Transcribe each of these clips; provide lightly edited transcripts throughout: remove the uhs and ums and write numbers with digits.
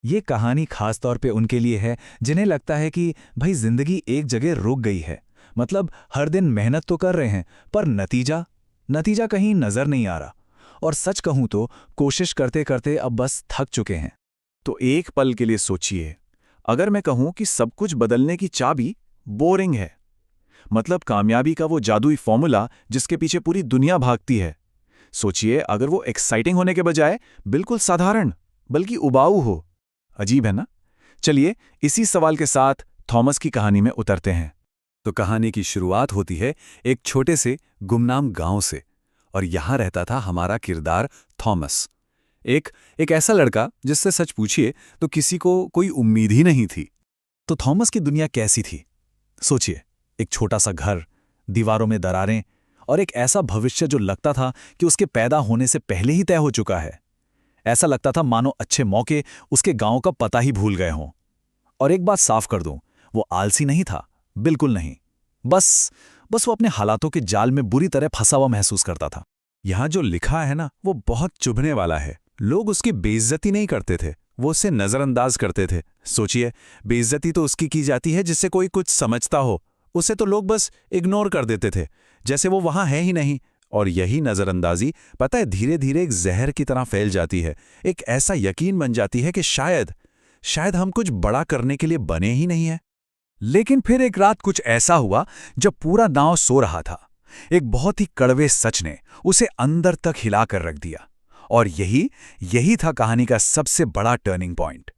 ये कहानी खास तौर पे उनके लिए है जिन्हें लगता है कि भाई जिंदगी एक जगह रुक गई है। मतलब हर दिन मेहनत तो कर रहे हैं, पर नतीजा नतीजा कहीं नजर नहीं आ रहा। और सच कहूं तो कोशिश करते करते अब बस थक चुके हैं। तो एक पल के लिए सोचिए, अगर मैं कहूं कि सब कुछ बदलने की चाबी बोरिंग है, मतलब कामयाबी का वो जादुई फॉर्मूला जिसके पीछे पूरी दुनिया भागती है। सोचिए अगर वो एक्साइटिंग होने के बजाय बिल्कुल साधारण बल्कि उबाऊ हो। अजीब है ना? चलिए इसी सवाल के साथ थॉमस की कहानी में उतरते हैं। तो कहानी की शुरुआत होती है एक छोटे से गुमनाम गांव से, और यहां रहता था हमारा किरदार थॉमस। एक एक ऐसा लड़का जिससे सच पूछिए तो किसी को कोई उम्मीद ही नहीं थी। तो थॉमस की दुनिया कैसी थी? सोचिए, एक छोटा सा घर, दीवारों में दरारें, और एक ऐसा भविष्य जो लगता था कि उसके पैदा होने से पहले ही तय हो चुका है। ऐसा लगता था मानो अच्छे मौके उसके गांव का पता ही भूल गए हों। और एक बात साफ कर दूं, वो आलसी नहीं था, बिल्कुल नहीं। बस बस वो अपने हालातों के जाल में बुरी तरह फंसा हुआ महसूस करता था। यहां जो लिखा है ना, वो बहुत चुभने वाला है। लोग उसकी बेइज्जती नहीं करते थे, वो उसे नजरअंदाज करते थे। सोचिए, बेइज्जती तो उसकी की जाती है जिससे कोई कुछ समझता हो। उसे तो लोग बस इग्नोर कर देते थे, जैसे वो वहां है ही नहीं। और यही नजरअंदाजी, पता है, धीरे धीरे एक जहर की तरह फैल जाती है। एक ऐसा यकीन बन जाती है कि शायद शायद हम कुछ बड़ा करने के लिए बने ही नहीं हैं। लेकिन फिर एक रात कुछ ऐसा हुआ जब पूरा गांव सो रहा था। एक बहुत ही कड़वे सच ने उसे अंदर तक हिलाकर रख दिया। और यही यही था कहानी का सबसे बड़ा टर्निंग पॉइंट।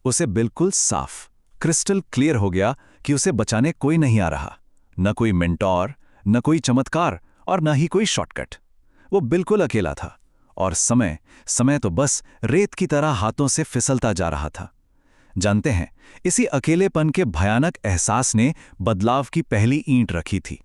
उसे बिल्कुल साफ, क्रिस्टल क्लियर हो गया कि उसे बचाने कोई नहीं आ रहा। न कोई मेंटोर, न कोई चमत्कार, और न ही कोई शॉर्टकट। वो बिल्कुल अकेला था, और समय समय तो बस रेत की तरह हाथों से फिसलता जा रहा था। जानते हैं, इसी अकेलेपन के भयानक एहसास ने बदलाव की पहली ईंट रखी थी।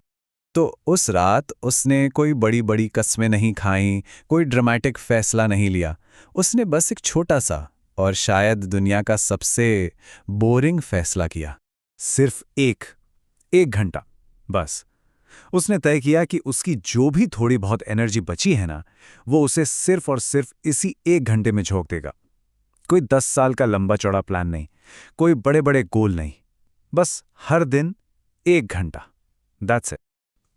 तो उस रात उसने कोई बड़ी बड़ी कस्में नहीं खाईं, कोई ड्रामेटिक फैसला नहीं लिया। उसने बस एक छोटा सा और शायद दुनिया का सबसे बोरिंग फैसला किया। सिर्फ एक घंटा बस। उसने तय किया कि उसकी जो भी थोड़ी बहुत एनर्जी बची है ना, वो उसे सिर्फ और सिर्फ इसी एक घंटे में झोंक देगा। कोई 10 साल का लंबा चौड़ा प्लान नहीं, कोई बड़े बड़े गोल नहीं, बस हर दिन 1 घंटा, दैट्स इट।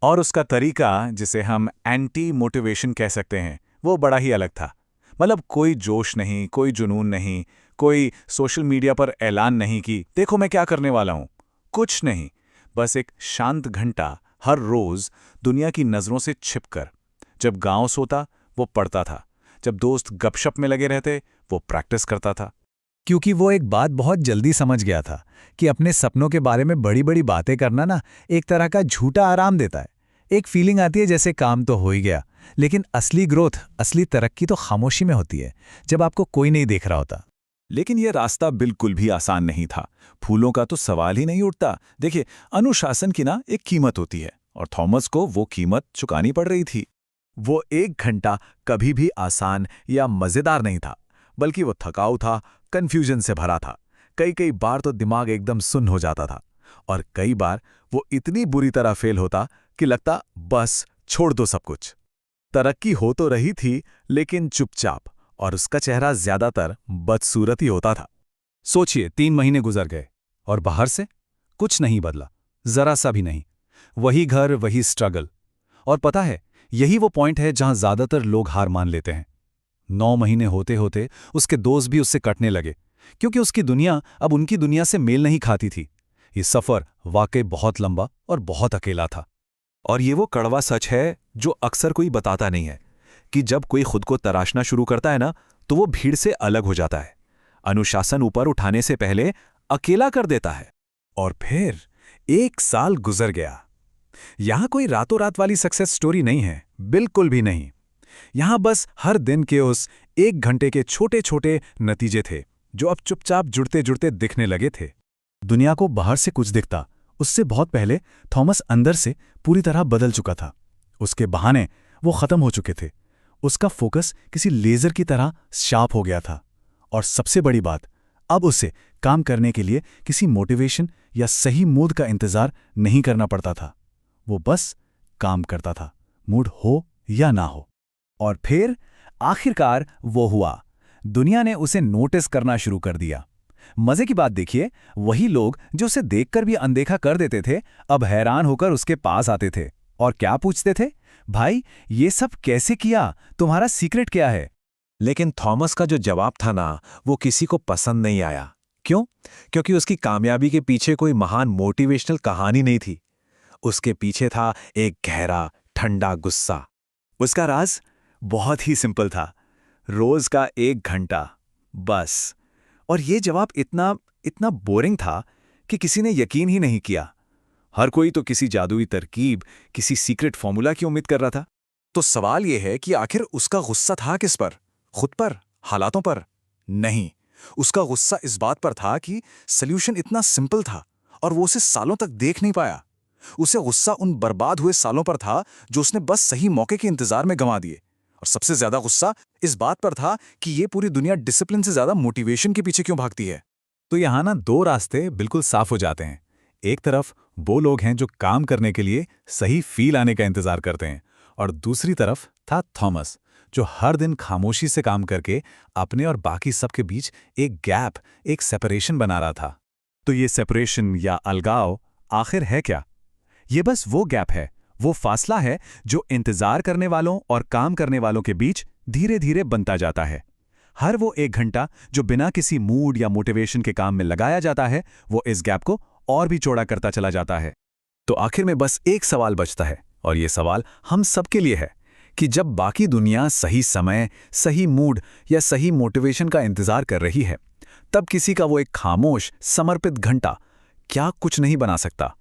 और उसका तरीका, जिसे हम एंटी मोटिवेशन कह सकते हैं, वो बड़ा ही अलग था। मतलब कोई जोश नहीं, कोई जुनून नहीं, कोई सोशल मीडिया पर ऐलान नहीं कि देखो मैं क्या करने वाला हूं। कुछ नहीं, बस एक शांत घंटा हर रोज, दुनिया की नजरों से छिपकर। जब गांव सोता वो पढ़ता था, जब दोस्त गपशप में लगे रहते वो प्रैक्टिस करता था। क्योंकि वो एक बात बहुत जल्दी समझ गया था कि अपने सपनों के बारे में बड़ी बड़ी बातें करना ना, एक तरह का झूठा आराम देता है। एक फीलिंग आती है जैसे काम तो हो ही गया, लेकिन असली ग्रोथ, असली तरक्की तो खामोशी में होती है, जब आपको कोई नहीं देख रहा होता। लेकिन यह रास्ता बिल्कुल भी आसान नहीं था। फूलों का तो सवाल ही नहीं उठता। देखिए, अनुशासन की ना एक कीमत होती है, और थॉमस को वो कीमत चुकानी पड़ रही थी। वो 1 घंटा कभी भी आसान या मजेदार नहीं था, बल्कि वो थकाऊ था, कंफ्यूजन से भरा था। कई कई बार तो दिमाग एकदम सुन्न हो जाता था, और कई बार वो इतनी बुरी तरह फेल होता कि लगता बस छोड़ दो सब कुछ। तरक्की हो तो रही थी, लेकिन चुपचाप, और उसका चेहरा ज्यादातर बदसूरत ही होता था। सोचिए, 3 महीने गुजर गए, और बाहर से कुछ नहीं बदला, जरा सा भी नहीं। वही घर, वही स्ट्रगल। और पता है, यही वो पॉइंट है जहां ज्यादातर लोग हार मान लेते हैं। 9 महीने होते होते उसके दोस्त भी उससे कटने लगे, क्योंकि उसकी दुनिया अब उनकी दुनिया से मेल नहीं खाती थी। ये सफर वाकई बहुत लंबा और बहुत अकेला था। और ये वो कड़वा सच है जो अक्सर कोई बताता नहीं है, कि जब कोई खुद को तराशना शुरू करता है ना, तो वो भीड़ से अलग हो जाता है। अनुशासन ऊपर उठाने से पहले अकेला कर देता है। और फिर 1 साल गुजर गया। यहां कोई रातों रात वाली सक्सेस स्टोरी नहीं है, बिल्कुल भी नहीं। यहां बस हर दिन के उस 1 घंटे के छोटे छोटे नतीजे थे, जो अब चुपचाप जुड़ते जुड़ते दिखने लगे थे। दुनिया को बाहर से कुछ दिखता, उससे बहुत पहले थॉमस अंदर से पूरी तरह बदल चुका था। उसके बहाने वो खत्म हो चुके थे। उसका फोकस किसी लेजर की तरह शार्प हो गया था। और सबसे बड़ी बात, अब उसे काम करने के लिए किसी मोटिवेशन या सही मूड का इंतजार नहीं करना पड़ता था। वो बस काम करता था, मूड हो या ना हो। और फिर आखिरकार वो हुआ। दुनिया ने उसे नोटिस करना शुरू कर दिया। मजे की बात देखिए, वही लोग जो उसे देखकर भी अनदेखा कर देते थे, अब हैरान होकर उसके पास आते थे और क्या पूछते थे, भाई ये सब कैसे किया, तुम्हारा सीक्रेट क्या है? लेकिन थॉमस का जो जवाब था ना, वो किसी को पसंद नहीं आया। क्यों? क्योंकि उसकी कामयाबी के पीछे कोई महान मोटिवेशनल कहानी नहीं थी। उसके पीछे था एक गहरा, ठंडा गुस्सा। उसका राज बहुत ही सिंपल था, रोज का 1 घंटा, बस। और ये जवाब इतना इतना बोरिंग था कि किसी ने यकीन ही नहीं किया। हर कोई तो किसी जादुई तरकीब, किसी सीक्रेट फॉर्मूला की उम्मीद कर रहा था। तो सवाल यह है कि आखिर उसका गुस्सा था किस पर? खुद पर? हालातों पर? नहीं, उसका गुस्सा इस बात पर था कि सल्यूशन इतना सिंपल था और वो उसे सालों तक देख नहीं पाया। उसे गुस्सा उन बर्बाद हुए सालों पर था जो उसने बस सही मौके के इंतजार में गंवा दिए। और सबसे ज्यादा गुस्सा इस बात पर था कि ये पूरी दुनिया डिसिप्लिन से ज्यादा मोटिवेशन के पीछे क्यों भागती है। तो यहाँ ना 2 रास्ते बिल्कुल साफ हो जाते हैं। एक तरफ वो लोग हैं जो काम करने के लिए सही फील आने का इंतजार करते हैं, और दूसरी तरफ था थॉमस, जो हर दिन खामोशी से काम करके अपने और बाकी सबके बीच एक गैप, एक सेपरेशन बना रहा था। तो ये सेपरेशन या अलगाव आखिर है क्या? ये बस वो गैप है, वो फासला है जो इंतजार करने वालों और काम करने वालों के बीच धीरे धीरे बनता जाता है। हर वो 1 घंटा जो बिना किसी मूड या मोटिवेशन के काम में लगाया जाता है, वो इस गैप को और भी चौड़ा करता चला जाता है। तो आखिर में बस एक सवाल बचता है, और ये सवाल हम सबके लिए है कि जब बाकी दुनिया सही समय, सही मूड या सही मोटिवेशन का इंतजार कर रही है, तब किसी का वो एक खामोश, समर्पित घंटा क्या कुछ नहीं बना सकता?